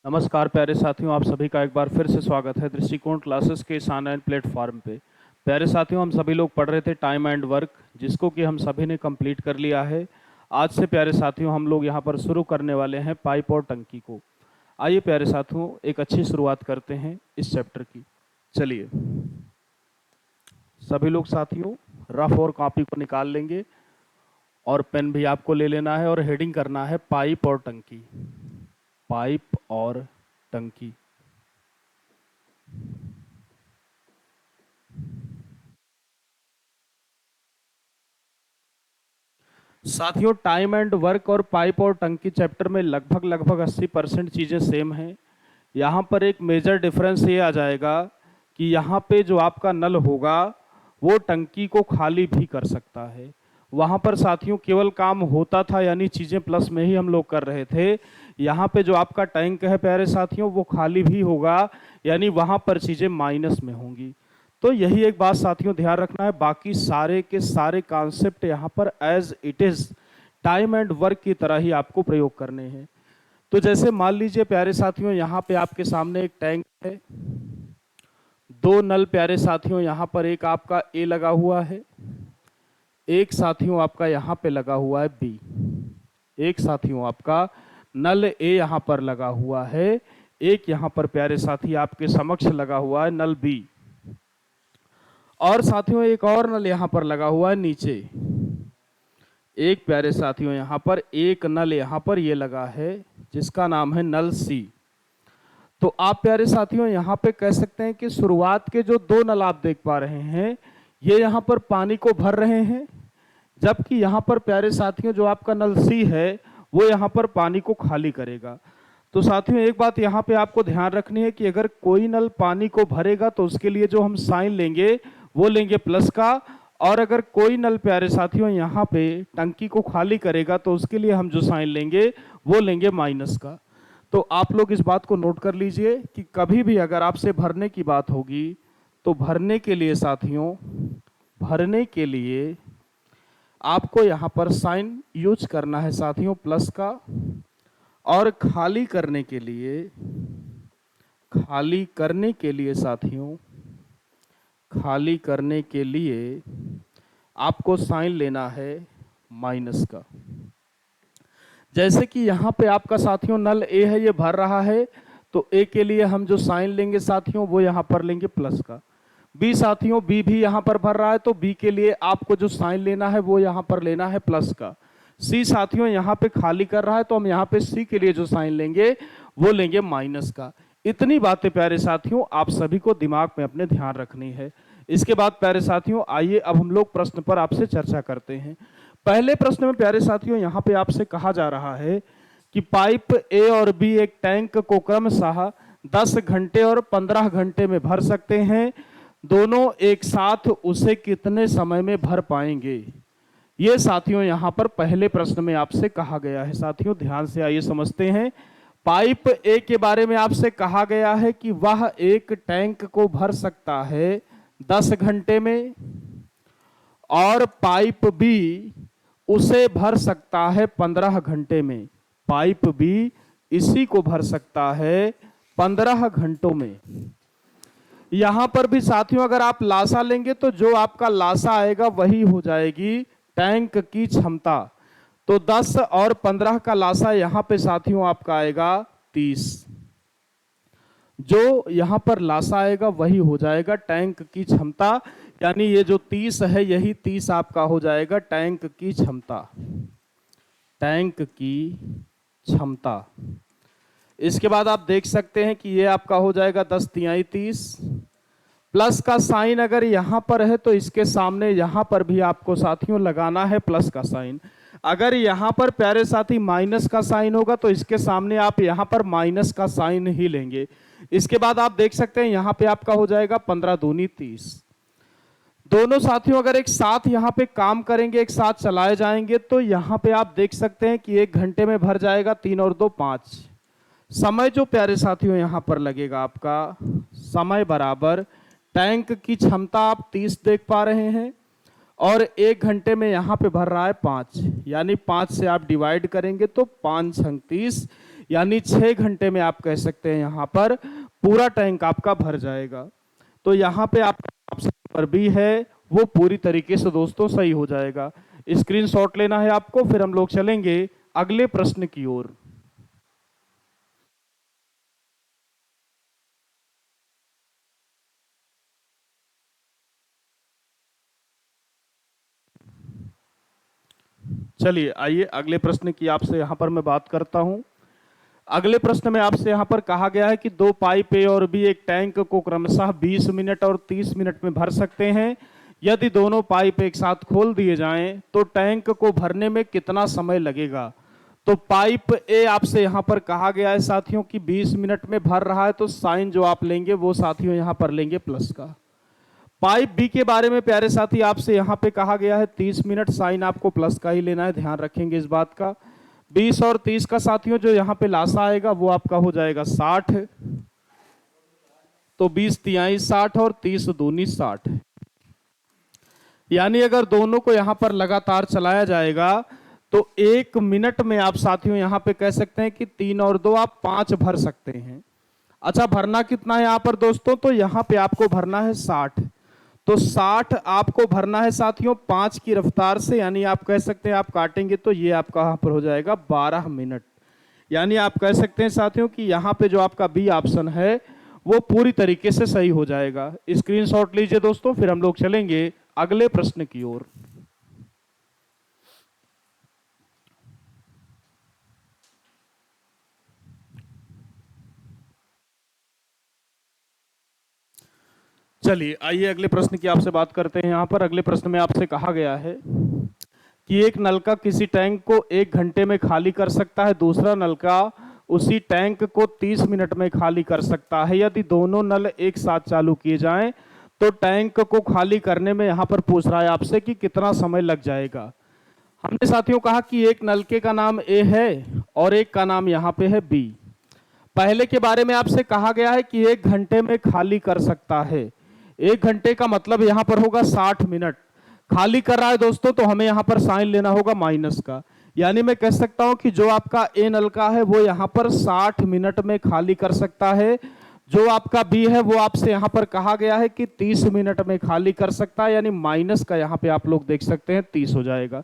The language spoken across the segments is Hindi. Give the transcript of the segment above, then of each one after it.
नमस्कार प्यारे साथियों, आप सभी का एक बार फिर से स्वागत है दृष्टिकोण क्लासेस के इस ऑनलाइन प्लेटफॉर्म पे। प्यारे साथियों, हम सभी लोग पढ़ रहे थे टाइम एंड वर्क, जिसको कि हम सभी ने कंप्लीट कर लिया है। आज से प्यारे साथियों हम लोग यहाँ पर शुरू करने वाले हैं पाइप और टंकी को। आइए प्यारे साथियों, एक अच्छी शुरुआत करते हैं इस चैप्टर की। चलिए सभी लोग साथियों रफ और कॉपी को निकाल लेंगे और पेन भी आपको ले लेना है और हेडिंग करना है पाइप और टंकी। पाइप और टंकी। साथियों, टाइम एंड वर्क और पाइप और टंकी चैप्टर में लगभग 80% चीज़ें सेम हैं। यहाँ पर एक मेजर डिफरेंस ये आ जाएगा कि यहाँ पे जो आपका नल होगा वो टंकी को खाली भी कर सकता है। वहाँ पर साथियों केवल काम होता था, यानी चीज़ें प्लस में ही हम लोग कर रहे थे। यहाँ पे जो आपका टैंक है प्यारे साथियों वो खाली भी होगा, यानी वहाँ पर चीज़ें माइनस में होंगी। तो यही एक बात साथियों ध्यान रखना है, बाकी सारे के सारे कॉन्सेप्ट यहाँ पर as it is time and work की तरह ही आपको प्रयोग करने हैं। तो जैसे मान लीजिए प्यारे साथियों यहाँ पे आपके सामने एक टैंक है, दो नल प्यारे साथियों यहाँ पर, एक आपका ए लगा हुआ है, एक साथियों आपका यहाँ पे लगा हुआ है बी। एक साथियों आपका नल ए यहाँ पर लगा हुआ है, एक यहाँ पर प्यारे साथी आपके समक्ष लगा हुआ है नल बी, और साथियों एक और नल यहाँ पर लगा हुआ है नीचे। एक प्यारे साथियों यहाँ पर एक नल यहाँ पर ये लगा है जिसका नाम है नल सी। तो आप प्यारे साथियों यहाँ पे कह सकते हैं कि शुरुआत के जो दो नल आप देख पा रहे हैं ये यहाँ पर पानी को भर रहे हैं, जबकि यहाँ पर प्यारे साथियों जो आपका नल सी है वो यहाँ पर पानी को खाली करेगा। तो साथियों एक बात यहाँ पे आपको ध्यान रखनी है कि अगर कोई नल पानी को भरेगा तो उसके लिए जो हम साइन लेंगे वो लेंगे प्लस का, और अगर कोई नल प्यारे साथियों यहाँ पे टंकी को खाली करेगा तो उसके लिए हम जो साइन लेंगे वो लेंगे माइनस का। तो आप लोग इस बात को नोट कर लीजिए कि कभी भी अगर आपसे भरने की बात होगी तो भरने के लिए साथियों, भरने के लिए आपको यहाँ पर साइन यूज करना है साथियों प्लस का, और खाली करने के लिए, खाली करने के लिए साथियों, खाली करने के लिए आपको साइन लेना है माइनस का। जैसे कि यहाँ पे आपका साथियों नल ए है, ये भर रहा है, तो ए के लिए हम जो साइन लेंगे साथियों वो यहाँ पर लेंगे प्लस का। बी साथियों, बी भी यहाँ पर भर रहा है, तो बी के लिए आपको जो साइन लेना है वो यहाँ पर लेना है प्लस का। सी साथियों यहाँ पे खाली कर रहा है, तो हम यहाँ पे सी के लिए जो साइन लेंगे वो लेंगे माइनस का। इतनी बातें प्यारे साथियों आप सभी को दिमाग में अपने ध्यान रखनी है। इसके बाद प्यारे साथियों आइए अब हम लोग प्रश्न पर आपसे चर्चा करते हैं। पहले प्रश्न में प्यारे साथियों यहाँ पे आपसे कहा जा रहा है कि पाइप ए और बी एक टैंक को क्रमशः 10 घंटे और 15 घंटे में भर सकते हैं, दोनों एक साथ उसे कितने समय में भर पाएंगे। ये साथियों यहाँ पर पहले प्रश्न में आपसे कहा गया है। साथियों ध्यान से आइए समझते हैं। पाइप ए के बारे में आपसे कहा गया है कि वह एक टैंक को भर सकता है 10 घंटे में, और पाइप बी उसे भर सकता है 15 घंटे में। पाइप बी इसी को भर सकता है 15 घंटों में। यहां पर भी साथियों अगर आप लासा लेंगे तो जो आपका लासा आएगा वही हो जाएगी टैंक की क्षमता। तो 10 और 15 का लासा यहां पे साथियों आपका आएगा 30। जो यहां पर लासा आएगा वही हो जाएगा टैंक की क्षमता, यानी ये जो 30 है यही 30 आपका हो जाएगा टैंक की क्षमता। टैंक की क्षमता। इसके बाद आप देख सकते हैं कि ये आपका हो जाएगा 10 तिहाई 30। प्लस का साइन अगर यहां पर है तो इसके सामने यहां पर भी आपको साथियों लगाना है प्लस का साइन। अगर यहां पर प्यारे साथी माइनस का साइन होगा तो इसके सामने आप यहां पर माइनस का साइन ही लेंगे। इसके बाद आप देख सकते हैं यहां पे आपका हो जाएगा 15 दूनी 30। दोनों साथियों अगर एक साथ यहां पे काम करेंगे, एक साथ चलाए जाएंगे, तो यहां पे आप देख सकते हैं कि 1 घंटे में भर जाएगा, 3 और 2 5। समय जो प्यारे साथियों यहां पर लगेगा आपका समय बराबर टैंक की क्षमता आप 30 देख पा रहे हैं, और 1 घंटे में यहां पे भर रहा है 5, यानी 5 से आप डिवाइड करेंगे तो 5 छंग 30, यानी 6 घंटे में आप कह सकते हैं यहाँ पर पूरा टैंक आपका भर जाएगा। तो यहाँ पे आपका ऑप्शन नंबर बी है वो पूरी तरीके से दोस्तों सही हो जाएगा। स्क्रीनशॉट लेना है आपको, फिर हम लोग चलेंगे अगले प्रश्न की ओर। चलिए आइए अगले प्रश्न की आपसे यहाँ पर मैं बात करता हूँ। अगले प्रश्न में आपसे यहाँ पर कहा गया है कि दो पाइप ए और बी एक टैंक को क्रमशः 20 मिनट और 30 मिनट में भर सकते हैं। यदि दोनों पाइप एक साथ खोल दिए जाएं तो टैंक को भरने में कितना समय लगेगा। तो पाइप ए आपसे यहाँ पर कहा गया है साथियों कि 20 मिनट में भर रहा है, तो साइन जो आप लेंगे वो साथियों यहाँ पर लेंगे प्लस का। पाइप बी के बारे में प्यारे साथी आपसे यहाँ पे कहा गया है 30 मिनट, साइन आपको प्लस का ही लेना है, ध्यान रखेंगे इस बात का। 20 और 30 का साथियों जो यहाँ पे लासा आएगा वो आपका हो जाएगा 60। तो 20 तिहाई 60 और 30 दूनी 60। यानी अगर दोनों को यहाँ पर लगातार चलाया जाएगा तो 1 मिनट में आप साथियों यहाँ पे कह सकते हैं कि 3 और 2 आप 5 भर सकते हैं। अच्छा, भरना कितना है यहाँ पर दोस्तों, तो यहाँ पे आपको भरना है 60। तो 60 आपको भरना है साथियों 5 की रफ्तार से, यानी आप कह सकते हैं आप काटेंगे तो ये आपका यहाँ पर हो जाएगा 12 मिनट। यानी आप कह सकते हैं साथियों कि यहाँ पे जो आपका बी ऑप्शन है वो पूरी तरीके से सही हो जाएगा। स्क्रीनशॉट लीजिए दोस्तों, फिर हम लोग चलेंगे अगले प्रश्न की ओर। चलिए आइए अगले प्रश्न की आपसे बात करते हैं। यहाँ पर अगले प्रश्न में आपसे कहा गया है कि एक नलका किसी टैंक को 1 घंटे में खाली कर सकता है, दूसरा नलका उसी टैंक को 30 मिनट में खाली कर सकता है। यदि दोनों नल एक साथ चालू किए जाएं तो टैंक को खाली करने में यहाँ पर पूछ रहा है आपसे कि कितना समय लग जाएगा। हमने साथियों कहा कि एक नलके का नाम ए है और एक का नाम यहाँ पे है बी। पहले के बारे में आपसे कहा गया है कि 1 घंटे में खाली कर सकता है। 1 घंटे का मतलब यहाँ पर होगा 60 मिनट। खाली कर रहा है दोस्तों, तो हमें यहाँ पर साइन लेना होगा माइनस का। यानी मैं कह सकता हूं कि जो आपका ए नलका है वो यहाँ पर 60 मिनट में खाली कर सकता है। जो आपका बी है वो आपसे यहाँ पर कहा गया है कि 30 मिनट में खाली कर सकता है, यानी माइनस का यहाँ पे आप लोग देख सकते हैं 30 हो जाएगा।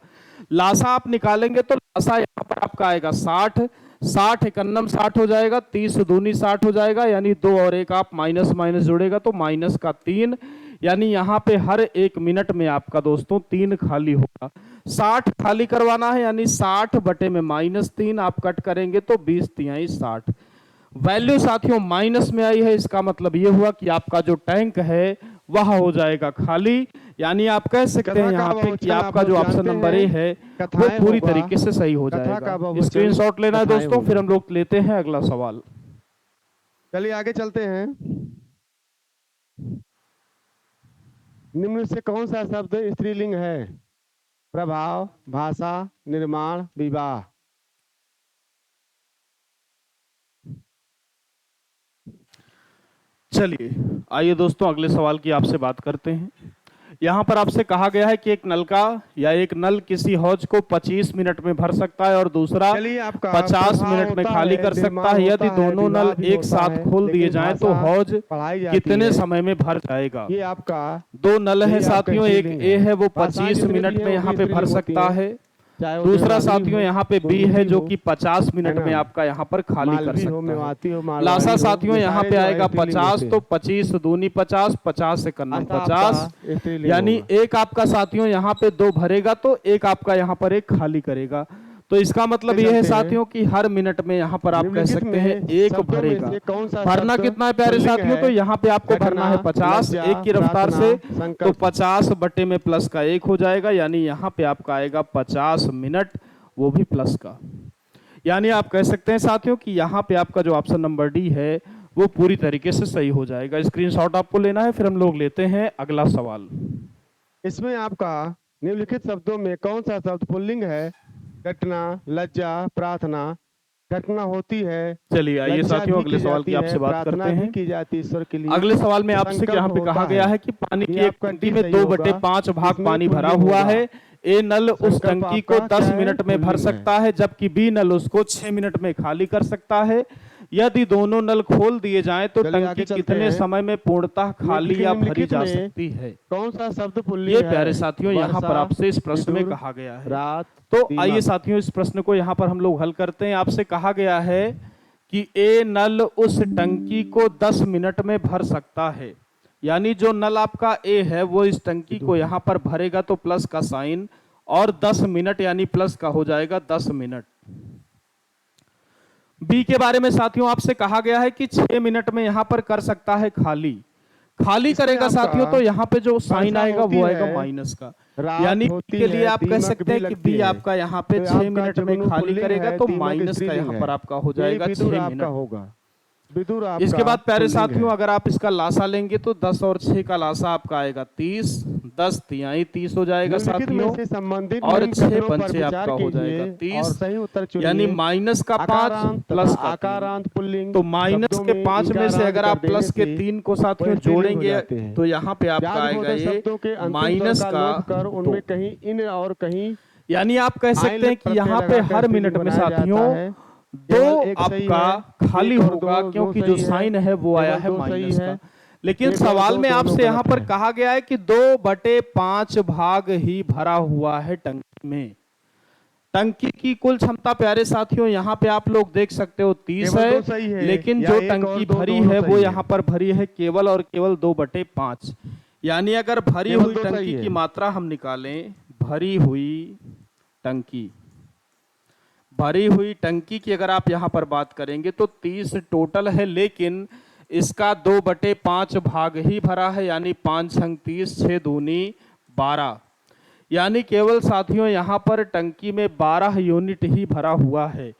लासा आप निकालेंगे तो लासा यहाँ पर आपका आएगा 60, 60 एकन्नम 60 हो जाएगा, 30 दूनी 60 हो जाएगा, यानी 2 और 1 आप माइनस माइनस जोड़ेगा तो माइनस का 3, यानी यहाँ पे हर 1 मिनट में आपका दोस्तों 3 खाली होगा। 60 खाली करवाना है, यानी 60 बटे में -3 आप कट करेंगे तो 20 तिहाई 60। वैल्यू साथियों माइनस में आई है, इसका मतलब ये हुआ कि आपका जो टैंक है वह हो जाएगा खाली। यानी आप कह सकते हैं यहाँ पे कि आपका जो ऑप्शन नंबर ए है वो पूरी तरीके से सही हो जाएगा। स्क्रीनशॉट लेना है दोस्तों, फिर हम लोग लेते हैं अगला सवाल। चलिए आगे चलते हैं। निम्न से कौन सा शब्द स्त्रीलिंग है? प्रभाव, भाषा, निर्माण, विवाह। चलिए आइए दोस्तों अगले सवाल की आपसे बात करते हैं। यहाँ पर आपसे कहा गया है कि एक नलका या एक नल किसी हौज को 25 मिनट में भर सकता है और दूसरा 50 मिनट में खाली कर सकता है। यदि दोनों नल एक साथ खोल दिए जाएं तो हौज कितने समय में भर जाएगा। ये आपका 2 नल है साथियों, एक ए है वो 25 मिनट में यहाँ पे भर सकता है, दूसरा साथियों यहाँ पे बी है जो कि 50 मिनट में आपका यहाँ पर खाली कर सकता है। लासा साथियों यहाँ पे आएगा 50, तो 25 दूनी 50, 50 से कन्नम 50, यानी एक आपका साथियों यहाँ पे 2 भरेगा तो एक आपका यहाँ पर 1 खाली करेगा। तो इसका मतलब यह है साथियों कि हर मिनट में यहाँ पर आप कह सकते हैं 1 भरेगा। भरना कितना है प्यारे साथियों, तो यहाँ पे आपको भरना है 50 1 की रफ्तार से, तो 50 बटे में प्लस का 1 हो जाएगा, यानी यहाँ पे आपका आएगा 50 मिनट, वो भी प्लस का। यानी आप कह सकते हैं साथियों कि यहाँ पे आपका जो ऑप्शन नंबर डी है वो पूरी तरीके से सही हो जाएगा। स्क्रीनशॉट आपको लेना है, फिर हम लोग लेते हैं अगला सवाल। इसमें आपका निम्नलिखित शब्दों में कौन सा शब्द पुल्लिंग है? घटना, लज्जा, प्रार्थना, घटना होती है, चलिए आइए लज्जा साथियों भी अगले की सवाल जाती की आपसे है, बात प्रार्थना करते भी हैं। की जाती है ईश्वर के लिए। अगले सवाल में आपसे संकल्प यहाँ पे कहा होता गया है कि पानी की ये एक आपका टंकी डी में सही 2/5 भाग इसमें पानी भरा पुल्लिंग हुआ होगा। है। ए नल उस संकल्प टंकी को आपका 10 क्या है? मिनट में भर पुल्लिंग है। सकता है, जबकि बी नल उसको 6 मिनट में खाली कर सकता है। यदि दोनों नल खोल दिए जाएं तो चलिए आगे टंकी चलते कितने हैं। समय में पूर्णतः खाली या भरी निम्नलिखित जा में सकती है? कौन सा शब्द ये पुल्लिंग है? प्यारे साथियों यहाँ पर वर्षा, आपसे इस प्रश्न में विदुर, कहा गया है। रात, तो आइए दीमक। साथियों इस प्रश्न को यहाँ पर हम लोग हल करते हैं। आपसे कहा गया है कि ए नल उस टंकी को 10 मिनट में भर सकता है, यानी जो नल आपका ए है वो इस टंकी को यहाँ पर भरेगा तो प्लस का साइन, और 10 मिनट यानी प्लस का हो जाएगा 10 मिनट। बी के बारे में साथियों आपसे कहा गया है कि 6 मिनट में यहां पर कर सकता है खाली। खाली इसमें करेगा आपका साथियों तो यहाँ पे जो साइन वर्षा आएगा होती वो आएगा है, माइनस का, रात यानी होती के लिए है, आप कह दीमक सकते भी हैं कि लगती बी है। आपका यहाँ पे तो 6 आपका मिनट में जुगनू खाली पुल्लिंग करेगा है, तो दीमक माइनस का स्त्रीलिंग यहाँ है। पर आपका हो ये जाएगा विदुर 6 आपका मिनट। होगा। विदुर आपका इसके बाद प्यारे पुल्लिंग साथियों है। अगर आप इसका लासा लेंगे तो 10 और 6 का लासा आपका आएगा 30, 10 तिहाई 30 हो जाएगा निम्नलिखित में साथियों, से संबंधित और निम्न 6 कथनों पर पंचे विचार आपका हो जाएगा कीजिए और 30, सही उत्तर चुनिए। यानी माइनस का 5 आकारांत तथा प्लस का 3। आकारांत पुल्लिंग तो माइनस शब्दों के में 5 में से इकारांत अगर कर आप देने प्लस के से 3 को साथियों वह स्त्रीलिंग हो जोड़ेंगे जाते हैं। तो यहाँ पे आपका आएगा यादबोधक ये शब्दों के अंतिम स्वर माइनस का का लोप कर 2। उनमें कहीं इन और कहीं यानी आप कह सकते आइल हैं कि प्रत्यय यहाँ पे लगाकर हर स्त्रीलिंग मिनट में बनाया साथियों जाता है। 2 केवल एक सही आपका है, खाली एक और होगा, दो क्योंकि जो सही है, साइन है वो आया केवल है 2 सही माइनस है, का। लेकिन एक और सवाल दो में दोनों आपसे यहाँ गलत पर है। कहा गया है कि 2/5 भाग ही भरा हुआ है टंकी में। टंकी की कुल क्षमता प्यारे साथियों यहाँ पे आप लोग देख सकते हो 30 केवल है, 2 सही है लेकिन या जो एक और टंकी दो भरी दोनों है सही वो है? यहाँ पर भरी है केवल और केवल 2/5। यानी अगर भरी केवल हुई 2 सही टंकी है। की मात्रा हम निकालें, भरी हुई टंकी, भरी हुई टंकी की अगर आप यहाँ पर बात करेंगे तो 30 टोटल है, लेकिन इसका 2/5 भाग ही भरा है, यानी 5 छंग 30, 6 दूनी 12, यानी केवल साथियों यहाँ पर टंकी में 12 यूनिट ही भरा हुआ है।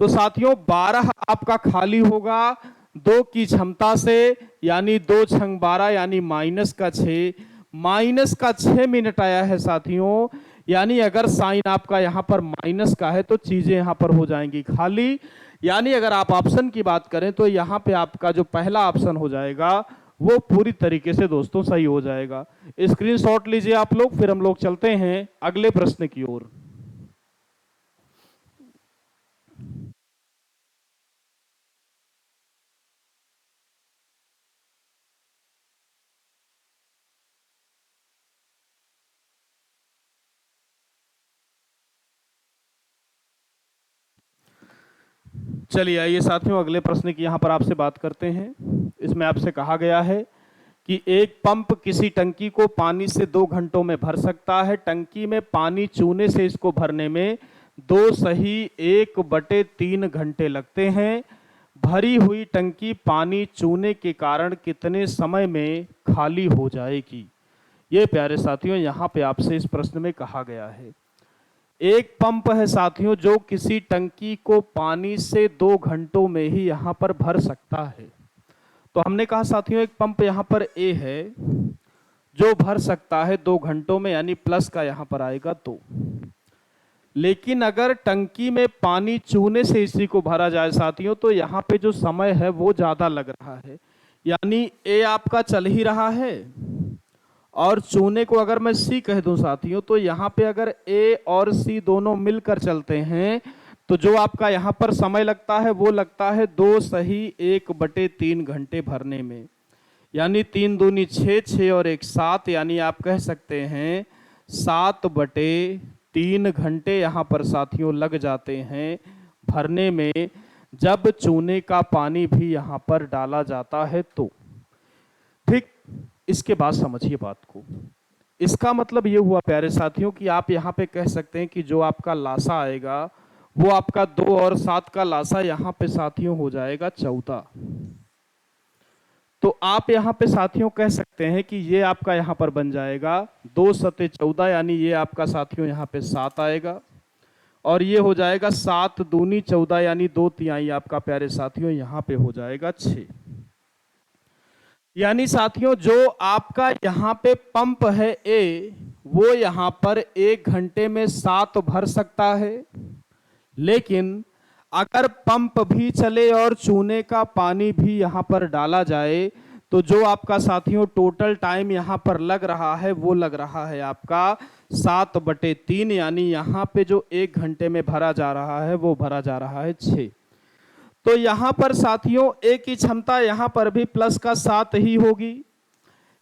तो साथियों 12 आपका खाली होगा 2 की क्षमता से, यानी 2 छंग 12 यानी माइनस का 6, माइनस का 6 मिनट आया है साथियों। यानी अगर साइन आपका यहाँ पर माइनस का है तो चीजें यहाँ पर हो जाएंगी खाली। यानी अगर आप ऑप्शन की बात करें तो यहाँ पे आपका जो पहला ऑप्शन हो जाएगा वो पूरी तरीके से दोस्तों सही हो जाएगा। स्क्रीनशॉट लीजिए आप लोग, फिर हम लोग चलते हैं अगले प्रश्न की ओर। चलिए आइए साथियों अगले प्रश्न की यहाँ पर आपसे बात करते हैं। इसमें आपसे कहा गया है कि एक पंप किसी टंकी को पानी से 2 घंटों में भर सकता है। टंकी में पानी चूने से इसको भरने में 2 सही 1/3 घंटे लगते हैं। भरी हुई टंकी पानी चूने के कारण कितने समय में खाली हो जाएगी? ये प्यारे साथियों यहाँ पे आपसे इस प्रश्न में कहा गया है। एक पंप है साथियों जो किसी टंकी को पानी से 2 घंटों में ही यहाँ पर भर सकता है। तो हमने कहा साथियों एक पंप यहाँ पर ए है जो भर सकता है 2 घंटों में, यानी प्लस का यहाँ पर आएगा 2। लेकिन अगर टंकी में पानी चूने से इसी को भरा जाए साथियों तो यहाँ पे जो समय है वो ज्यादा लग रहा है। यानी ए आपका चल ही रहा है और चूने को अगर मैं सी कह दूं साथियों तो यहाँ पे अगर ए और सी दोनों मिलकर चलते हैं तो जो आपका यहाँ पर समय लगता है वो लगता है 2 सही 1/3 घंटे भरने में। यानी 3 दूनी 6, 6 और 1 7, यानी आप कह सकते हैं 7/3 घंटे यहाँ पर साथियों लग जाते हैं भरने में, जब चूने का पानी भी यहाँ पर डाला जाता है तो। ठीक, इसके बाद समझिए बात को। इसका मतलब ये हुआ प्यारे साथियों कि आप यहाँ पे कह सकते हैं कि जो आपका लासा आएगा वो आपका 2 और 7 का लासा यहाँ पे साथियों हो जाएगा 14। तो आप यहाँ पे साथियों कह सकते हैं कि ये आपका यहाँ पर बन जाएगा 2 सते 14, यानी ये आपका साथियों यहाँ पे 7 आएगा, और ये हो जाएगा 7 दूनी 14, यानी 2 तिहाई आपका प्यारे साथियों यहाँ पे हो जाएगा 6। यानी साथियों जो आपका यहाँ पे पंप है ए वो यहाँ पर 1 घंटे में 7 भर सकता है, लेकिन अगर पंप भी चले और चूने का पानी भी यहाँ पर डाला जाए तो जो आपका साथियों टोटल टाइम यहाँ पर लग रहा है वो लग रहा है आपका 7/3, यानी यहाँ पे जो 1 घंटे में भरा जा रहा है वो भरा जा रहा है 6। तो यहाँ पर साथियों ए की क्षमता यहाँ पर भी प्लस का 7 ही होगी,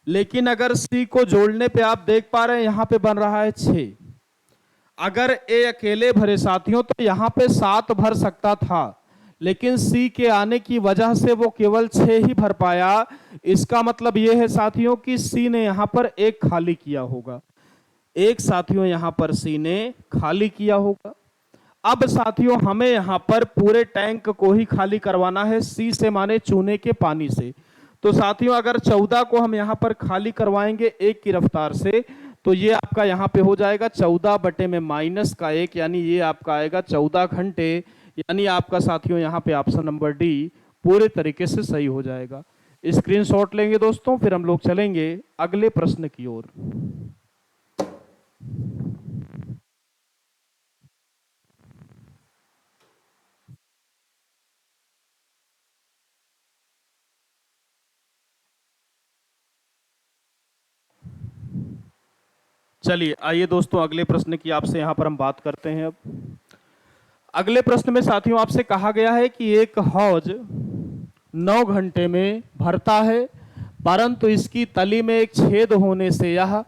लेकिन अगर सी को जोड़ने पे आप देख पा रहे हैं यहाँ पे बन रहा है 6। अगर ए अकेले भरे साथियों तो यहाँ पे 7 भर सकता था, लेकिन सी के आने की वजह से वो केवल 6 ही भर पाया। इसका मतलब ये है साथियों कि सी ने यहाँ पर एक खाली किया होगा, एक साथियों यहाँ पर सी ने खाली किया होगा। अब साथियों हमें यहाँ पर पूरे टैंक को ही खाली करवाना है, सी से माने चूने के पानी से। तो साथियों अगर 14 को हम यहाँ पर खाली करवाएंगे 1 की रफ्तार से, तो ये आपका यहाँ पे हो जाएगा 14/-1, यानी ये आपका आएगा 14 घंटे। यानी आपका साथियों यहाँ पे ऑप्शन नंबर डी पूरे तरीके से सही हो जाएगा। स्क्रीनशॉट लेंगे दोस्तों, फिर हम लोग चलेंगे अगले प्रश्न की ओर। चलिए आइए दोस्तों अगले प्रश्न की आपसे यहाँ पर हम बात करते हैं। अब अगले प्रश्न में साथियों आपसे कहा गया है कि एक हौज 9 घंटे में भरता है, परंतु इसकी तली में एक छेद होने से यह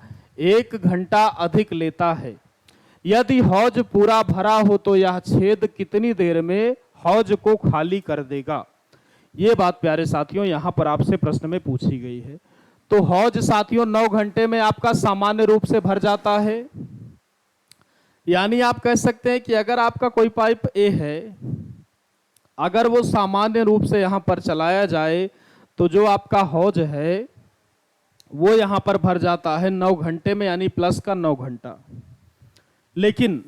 1 घंटा अधिक लेता है। यदि हौज पूरा भरा हो तो यह छेद कितनी देर में हौज को खाली कर देगा। ये बात प्यारे साथियों यहाँ पर आपसे प्रश्न में पूछी गई है। तो हौज साथियों 9 घंटे में आपका सामान्य रूप से भर जाता है, यानी आप कह सकते हैं कि अगर आपका कोई पाइप ए है, अगर वो सामान्य रूप से यहां पर चलाया जाए तो जो आपका हौज है वो यहां पर भर जाता है 9 घंटे में, यानी प्लस का 9 घंटा। लेकिन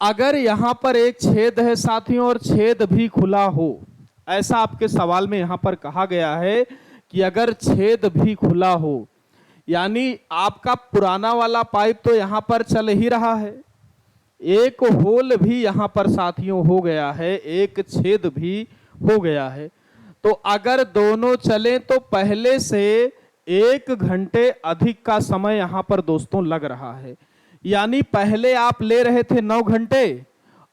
अगर यहां पर एक छेद है साथियों और छेद भी खुला हो, ऐसा आपके सवाल में यहां पर कहा गया है कि अगर छेद भी खुला हो, यानी आपका पुराना वाला पाइप तो यहां पर चल ही रहा है, एक होल भी यहां पर साथियों हो गया है, एक छेद भी हो गया है। तो अगर दोनों चले तो पहले से 1 घंटे अधिक का समय यहां पर दोस्तों लग रहा है। यानी पहले आप ले रहे थे 9 घंटे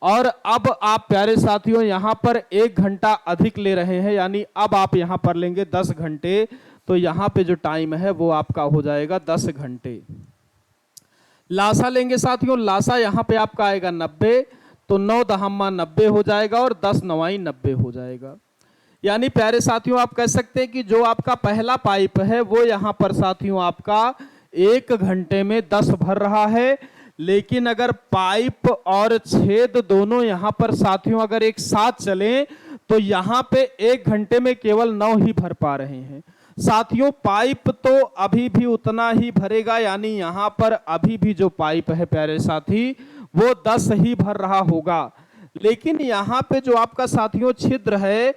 और अब आप प्यारे साथियों यहां पर 1 घंटा अधिक ले रहे हैं, यानी अब आप यहां पर लेंगे 10 घंटे। तो यहां पे जो टाइम है वो आपका हो जाएगा 10 घंटे। लासा लेंगे साथियों, लासा यहां पे आपका आएगा 90, तो 9 दहम्मा 90 हो जाएगा और 10 9 90 हो जाएगा। यानी प्यारे साथियों आप कह सकते हैं कि जो आपका पहला पाइप है वो यहां पर साथियों आपका 1 घंटे में 10 भर रहा है, लेकिन अगर पाइप और छेद दोनों यहां पर साथियों अगर एक साथ चलें तो यहां पे 1 घंटे में केवल 9 ही भर पा रहे हैं। साथियों पाइप तो अभी भी उतना ही भरेगा, यानी यहां पर अभी भी जो पाइप है प्यारे साथी वो 10 ही भर रहा होगा। लेकिन यहां पे जो आपका साथियों छिद्र है,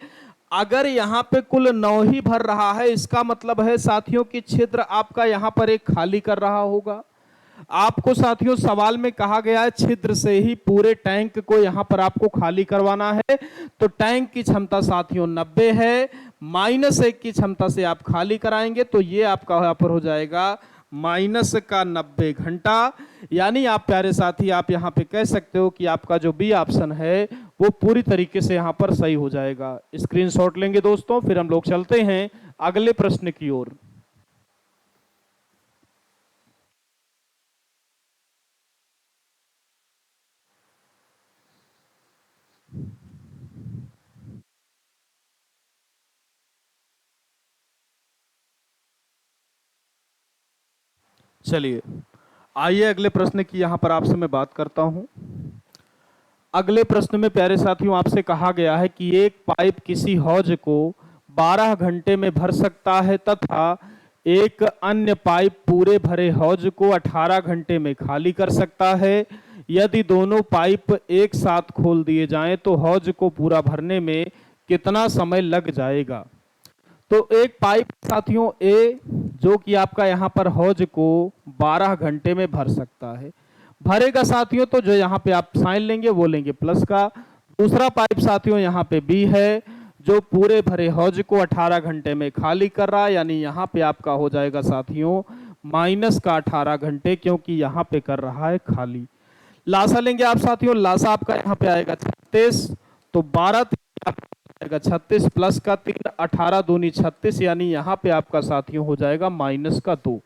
अगर यहां पे कुल 9 ही भर रहा है, इसका मतलब है साथियों कि छिद्र आपका यहां पर एक खाली कर रहा होगा। आपको साथियों सवाल में कहा गया है छिद्र से ही पूरे टैंक को यहां पर आपको खाली करवाना है। तो टैंक की क्षमता साथियों 90 है, -1 की क्षमता से आप खाली कराएंगे तो ये आपका यहां पर हो जाएगा -90 घंटा। यानी आप प्यारे साथी आप यहां पे कह सकते हो कि आपका जो बी ऑप्शन है वो पूरी तरीके से यहां पर सही हो जाएगा। स्क्रीनशॉट लेंगे दोस्तों, फिर हम लोग चलते हैं अगले प्रश्न की ओर। चलिए आइए अगले प्रश्न की यहां पर आपसे मैं बात करता हूं। अगले प्रश्न में प्यारे साथियों आपसे कहा गया है कि एक पाइप किसी हौज को 12 घंटे में भर सकता है तथा एक अन्य पाइप पूरे भरे हौज को 18 घंटे में खाली कर सकता है। यदि दोनों पाइप एक साथ खोल दिए जाएं तो हौज को पूरा भरने में कितना समय लग जाएगा। तो एक पाइप साथियों ए जो कि आपका यहाँ पर हौज को 12 घंटे में भर सकता है, भरेगा साथियों तो जो यहाँ पे आप साइन लेंगे वो लेंगे प्लस का, दूसरा पाइप साथियों यहाँ पे बी है, जो पूरे भरे हौज को 18 घंटे में खाली कर रहा है, यानी यहाँ पे आपका हो जाएगा साथियों माइनस का 18 घंटे, क्योंकि यहाँ पे कर रहा है खाली। लासा लेंगे आप साथियों, लासा आपका यहाँ पे आएगा 36, तो 12 आएगा 36 प्लस का 3, 18 दूनी 36, यानी यहाँ पे आपका साथियों हो जाएगा माइनस का 2।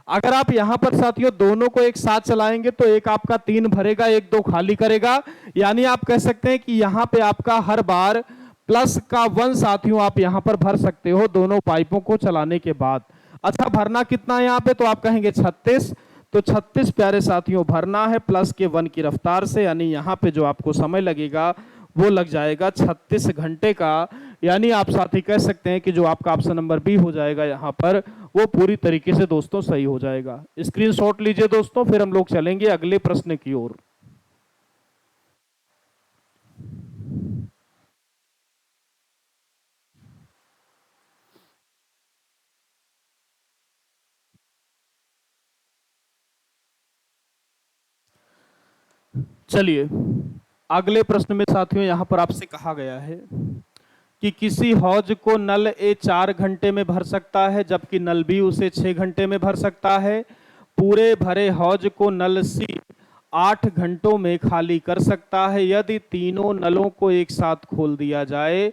अगर आप यहाँ पर साथियों दोनों को एक साथ चलाएंगे तो एक आपका 3 भरेगा, एक 2 खाली करेगा, यानी आप कह सकते हैं कि यहाँ पे आपका हर बार प्लस का 1 साथियों आप यहाँ पर भर सकते हो दोनों पाइपों को चलाने के बाद। अच्छा, भरना कितना है यहाँ पे, तो आप कहेंगे 36, तो 36 प्यारे साथियों भरना है प्लस के 1 की रफ्तार से, यानी यहाँ पे जो आपको समय लगेगा वो लग जाएगा 36 घंटे का। यानी आप साथी कह सकते हैं कि जो आपका ऑप्शन नंबर बी हो जाएगा यहाँ पर वो पूरी तरीके से दोस्तों सही हो जाएगा। स्क्रीनशॉट लीजिए दोस्तों, फिर हम लोग चलेंगे अगले प्रश्न की ओर। चलिए अगले प्रश्न में साथियों यहां पर आपसे कहा गया है कि किसी हौज को नल ए 4 घंटे में भर सकता है, जबकि नल बी उसे 6 घंटे में भर सकता है। पूरे भरे हौज को नल सी 8 घंटों में खाली कर सकता है। यदि तीनों नलों को एक साथ खोल दिया जाए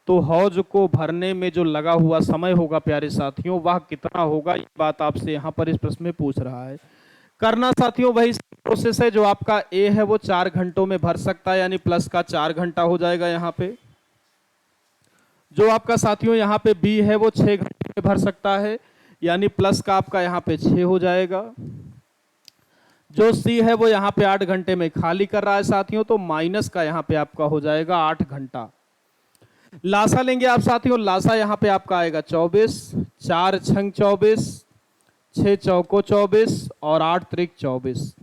तो हौज को भरने में जो लगा हुआ समय होगा प्यारे साथियों वह कितना होगा, ये बात आपसे यहाँ पर इस प्रश्न में पूछ रहा है। करना साथियों वही प्रोसेस है, जो आपका ए है वो 4 घंटों में भर सकता है, यानी प्लस का 4 घंटा हो जाएगा यहाँ पे। जो आपका साथियों यहाँ पे बी है वो 6 घंटे में भर सकता है, यानी प्लस का आपका यहाँ पे 6 हो जाएगा। जो सी है वो यहाँ पे 8 घंटे में खाली कर रहा है साथियों, तो माइनस का यहाँ पे आपका हो जाएगा 8 घंटा। लासा लेंगे आप साथियों, लासा यहाँ पे आपका आएगा 24, 4 छंग 24, 6 चौको 24 और 8 त्रिक 24।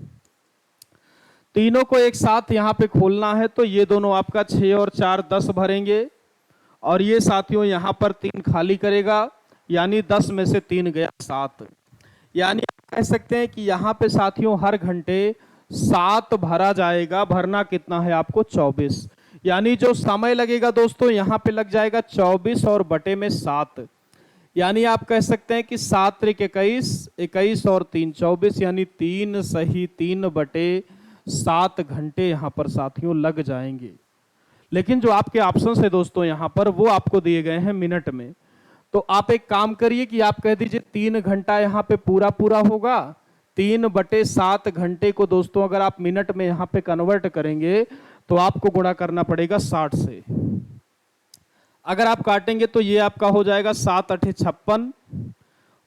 तीनों को एक साथ यहाँ पे खोलना है तो ये दोनों आपका 6 और 4 10 भरेंगे, और ये साथियों यहाँ पर 3 खाली करेगा, यानी 10 में से 3 गया 7। यानी आप कह सकते हैं कि यहाँ पे साथियों हर घंटे 7 भरा जाएगा। भरना कितना है आपको 24, यानी जो समय लगेगा दोस्तों यहाँ पे लग जाएगा 24 और बटे में 7। यानी आप कह सकते हैं कि 7 त्रिक 21, 21 और 3 24, यानी 3 सही 3 बटे 7 घंटे यहाँ पर साथियों लग जाएंगे। लेकिन जो आपके ऑप्शन है दोस्तों यहाँ पर वो आपको दिए गए हैं मिनट में, तो आप एक काम करिए कि आप कह दीजिए 3 घंटा यहाँ पे पूरा पूरा होगा। 3 बटे 7 घंटे को दोस्तों अगर आप मिनट में यहाँ पे कन्वर्ट करेंगे तो आपको गुणा करना पड़ेगा 60 से। अगर आप काटेंगे तो ये आपका हो जाएगा 7 8 56,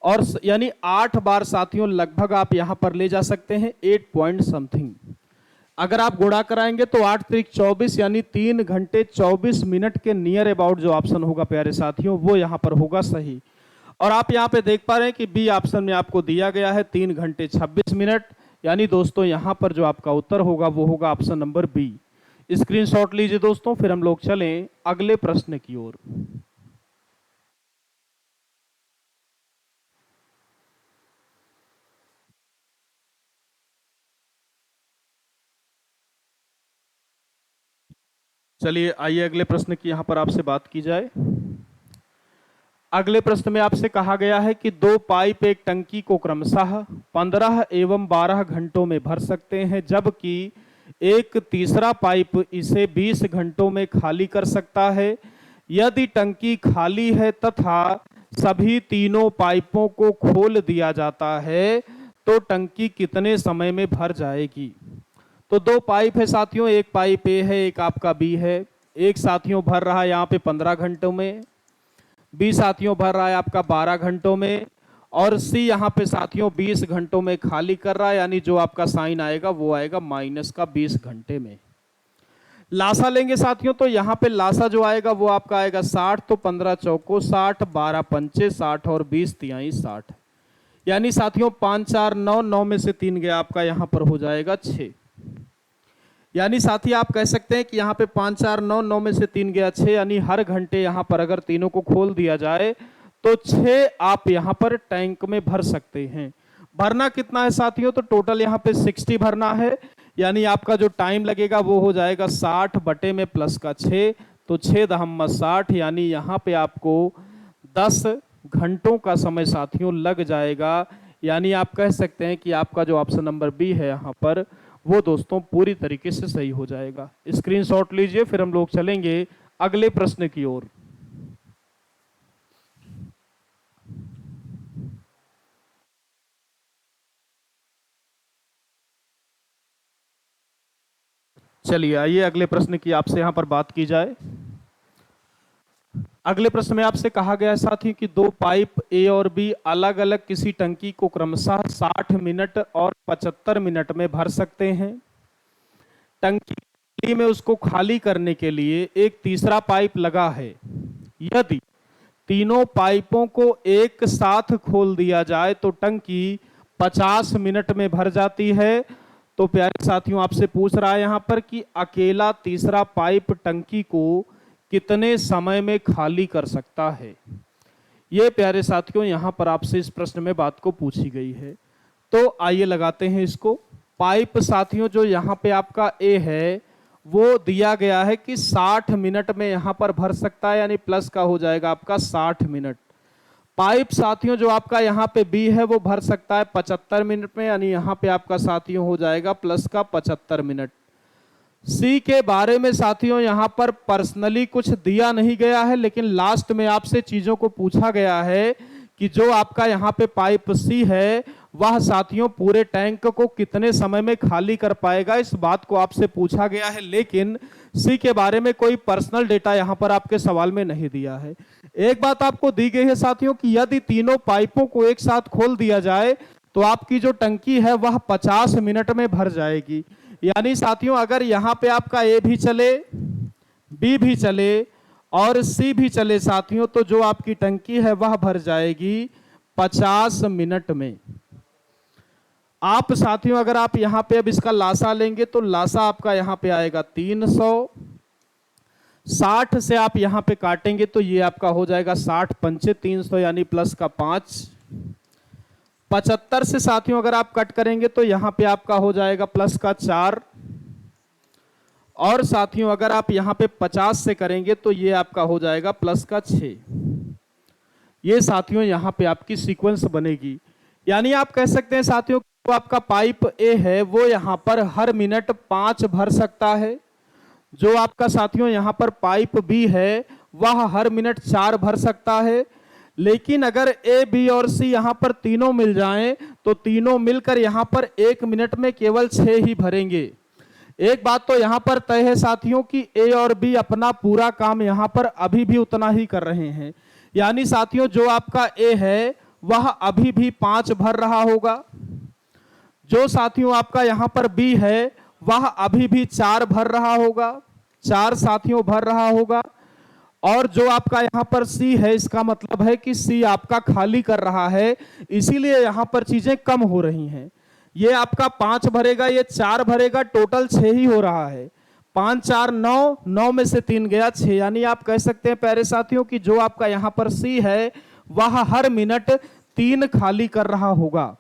और यानी 8 बार साथियों लगभग आप यहाँ पर ले जा सकते हैं 8 पॉइंट समथिंग। अगर आप गुणा कराएंगे तो 8 त्रिक 24, यानी 3 घंटे 24 मिनट के नियर अबाउट जो ऑप्शन होगा प्यारे साथियों वो यहाँ पर होगा सही। और आप यहाँ पे देख पा रहे हैं कि बी ऑप्शन में आपको दिया गया है 3 घंटे 26 मिनट, यानी दोस्तों यहाँ पर जो आपका उत्तर होगा वो होगा ऑप्शन नंबर बी। स्क्रीनशॉट लीजिए दोस्तों, फिर हम लोग चलें अगले प्रश्न की ओर। चलिए आइए अगले प्रश्न की यहां पर आपसे बात की जाए। अगले प्रश्न में आपसे कहा गया है कि 2 पाइप एक टंकी को क्रमशः 15 एवं 12 घंटों में भर सकते हैं, जबकि एक तीसरा पाइप इसे 20 घंटों में खाली कर सकता है। यदि टंकी खाली है तथा सभी तीनों पाइपों को खोल दिया जाता है तो टंकी कितने समय में भर जाएगी। तो 2 पाइप है साथियों, एक पाइप ए है एक आपका बी है। एक साथियों भर रहा है यहाँ पे 15 घंटों में, बी साथियों भर रहा है आपका 12 घंटों में, और सी यहाँ पे साथियों 20 घंटों में खाली कर रहा है, यानी जो आपका साइन आएगा वो आएगा माइनस का 20 घंटे में। लासा लेंगे साथियों, तो यहाँ पे लासा जो आएगा वो आपका आएगा 60, तो 15 चौको 60, 12 पंचे 60 और 20 तिहाई 60, यानी साथियों 5 4 9, 9 में से 3 गया आपका यहाँ पर हो जाएगा 6। यानी साथी आप कह सकते हैं कि यहाँ पे 5 4 9, 9 में से 3 गया 6, यानी हर घंटे यहाँ पर अगर तीनों को खोल दिया जाए तो 6 आप यहाँ पर टैंक में भर सकते हैं। भरना कितना है साथियों, तो टोटल यहाँ पे 60 भरना है, यानी आपका जो टाइम लगेगा वो हो जाएगा 60 बटे में प्लस का 6, तो 6 दहम 60, यानी यहाँ पे आपको 10 घंटों का समय साथियों लग जाएगा। यानी आप कह सकते हैं कि आपका जो ऑप्शन नंबर बी है यहाँ पर वो दोस्तों पूरी तरीके से सही हो जाएगा। स्क्रीनशॉट लीजिए, फिर हम लोग चलेंगे अगले प्रश्न की ओर। चलिए आइए अगले प्रश्न की आपसे यहां पर बात की जाए। अगले प्रश्न में आपसे कहा गया है साथियों कि दो पाइप ए और बी अलग अलग किसी टंकी को क्रमशः 60 मिनट और 75 मिनट में भर सकते हैं। टंकी में उसको खाली करने के लिए एक तीसरा पाइप लगा है। यदि तीनों पाइपों को एक साथ खोल दिया जाए तो टंकी 50 मिनट में भर जाती है। तो प्यारे साथियों आपसे पूछ रहा है यहां पर कि अकेला तीसरा पाइप टंकी को कितने समय में खाली कर सकता है। ये प्यारे साथियों यहां पर आपसे इस प्रश्न में बात को पूछी गई है। तो आइए लगाते हैं इसको। पाइप साथियों जो यहां पे आपका ए है वो दिया गया है कि 60 मिनट में यहां पर भर सकता है, यानी प्लस का हो जाएगा आपका 60 मिनट। पाइप साथियों जो आपका यहाँ पे बी है वो भर सकता है 75 मिनट में, यानी यहाँ पे आपका साथियों हो जाएगा प्लस का 75 मिनट। सी के बारे में साथियों यहाँ पर पर्सनली कुछ दिया नहीं गया है, लेकिन लास्ट में आपसे चीजों को पूछा गया है कि जो आपका यहाँ पे पाइप सी है वह साथियों पूरे टैंक को कितने समय में खाली कर पाएगा, इस बात को आपसे पूछा गया है। लेकिन सी के बारे में कोई पर्सनल डेटा यहाँ पर आपके सवाल में नहीं दिया है। एक बात आपको दी गई है साथियों कि यदि तीनों पाइपों को एक साथ खोल दिया जाए तो आपकी जो टंकी है वह 50 मिनट में भर जाएगी। यानी साथियों अगर यहाँ पे आपका ए भी चले, बी भी चले और सी भी चले साथियों, तो जो आपकी टंकी है वह भर जाएगी 50 मिनट में। आप साथियों अगर आप यहाँ पे अब इसका लासा लेंगे तो लासा आपका यहाँ पे आएगा 300। 60 से आप यहाँ पे काटेंगे तो ये आपका हो जाएगा 60 पंचे 300, यानी प्लस का 5। 75 से साथियों अगर आप कट करेंगे तो यहाँ पे आपका हो जाएगा प्लस का 4। और साथियों अगर आप यहाँ पे 50 से करेंगे तो ये आपका हो जाएगा प्लस का 6। ये साथियों यहाँ पे आपकी सीक्वेंस बनेगी। यानी आप कह सकते हैं साथियों जो आपका पाइप ए है वो यहाँ पर हर मिनट 5 भर सकता है। जो आपका साथियों यहाँ पर पाइप बी है वह हर मिनट 4 भर सकता है। लेकिन अगर ए बी और सी यहाँ पर तीनों मिल जाएं तो तीनों मिलकर यहाँ पर 1 मिनट में केवल 6 ही भरेंगे। एक बात तो यहाँ पर तय है साथियों कि ए और बी अपना पूरा काम यहाँ पर अभी भी उतना ही कर रहे हैं। यानी साथियों जो आपका ए है वह अभी भी 5 भर रहा होगा। जो साथियों आपका यहाँ पर बी है वह अभी भी 4 भर रहा होगा, 4 साथियों भर रहा होगा। और जो आपका यहाँ पर सी है इसका मतलब है कि सी आपका खाली कर रहा है, इसीलिए यहाँ पर चीजें कम हो रही हैं। ये आपका 5 भरेगा, ये 4 भरेगा, टोटल 6 ही हो रहा है। 5 4 9, 9 में से 3 गया 6। यानी आप कह सकते हैं प्यारे साथियों कि जो आपका यहाँ पर सी है वह हर मिनट 3 खाली कर रहा होगा।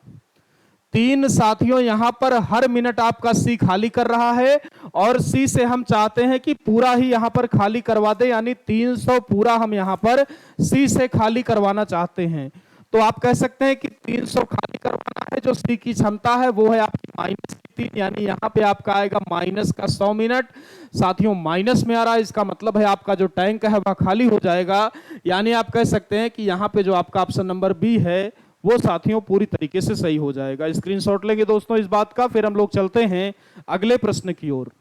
3 साथियों यहाँ पर हर मिनट आपका सी खाली कर रहा है और सी से हम चाहते हैं कि पूरा ही यहाँ पर खाली करवा दे, यानी 300 पूरा हम यहाँ पर सी से खाली करवाना चाहते हैं। तो आप कह सकते हैं कि 300 खाली करवाना है। जो सी की क्षमता है वो है आपकी -3, यानी यहाँ पे आपका आएगा माइनस का 100 मिनट। साथियों माइनस में आ रहा है, इसका मतलब है आपका जो टैंक है वह खाली हो जाएगा। यानी आप कह सकते हैं कि यहाँ पे जो आपका ऑप्शन नंबर बी है वो साथियों पूरी तरीके से सही हो जाएगा। स्क्रीनशॉट लेंगे दोस्तों इस बात का, फिर हम लोग चलते हैं अगले प्रश्न की ओर।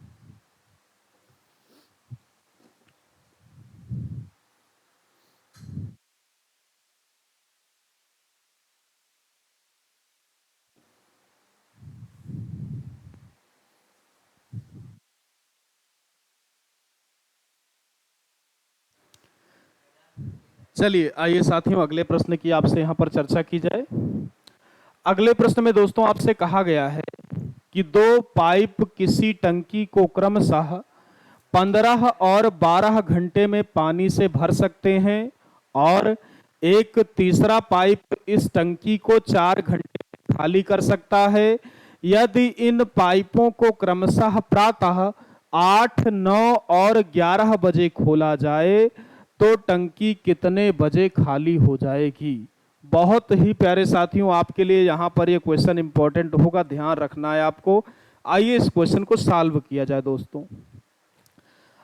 चलिए आइए साथियों अगले प्रश्न की आपसे यहां पर चर्चा की जाए। अगले प्रश्न में दोस्तों आपसे कहा गया है कि 2 पाइप किसी टंकी को क्रमशः 15 और 12 घंटे में पानी से भर सकते हैं और एक तीसरा पाइप इस टंकी को 4 घंटे में खाली कर सकता है। यदि इन पाइपों को क्रमशः प्रातः 8, 9 और 11 बजे खोला जाए तो टंकी कितने बजे खाली हो जाएगी। बहुत ही प्यारे साथियों, आपके लिए यहाँ पर ये क्वेश्चन इंपॉर्टेंट होगा, ध्यान रखना है आपको। आइए इस क्वेश्चन को सॉल्व किया जाए दोस्तों।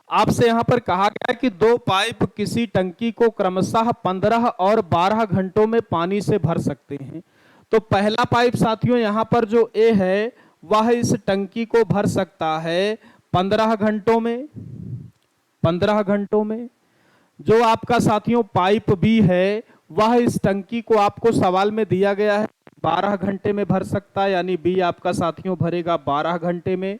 आपसे यहाँ पर कहा गया है कि दो पाइप किसी टंकी को क्रमशः 15 और 12 घंटों में पानी से भर सकते हैं। तो पहला पाइप साथियों यहाँ पर जो ए है वह इस टंकी को भर सकता है 15 घंटों में। 15 घंटों में जो आपका साथियों पाइप बी है वह इस टंकी को आपको सवाल में दिया गया है 12 घंटे में भर सकता है, यानी बी आपका साथियों भरेगा 12 घंटे में।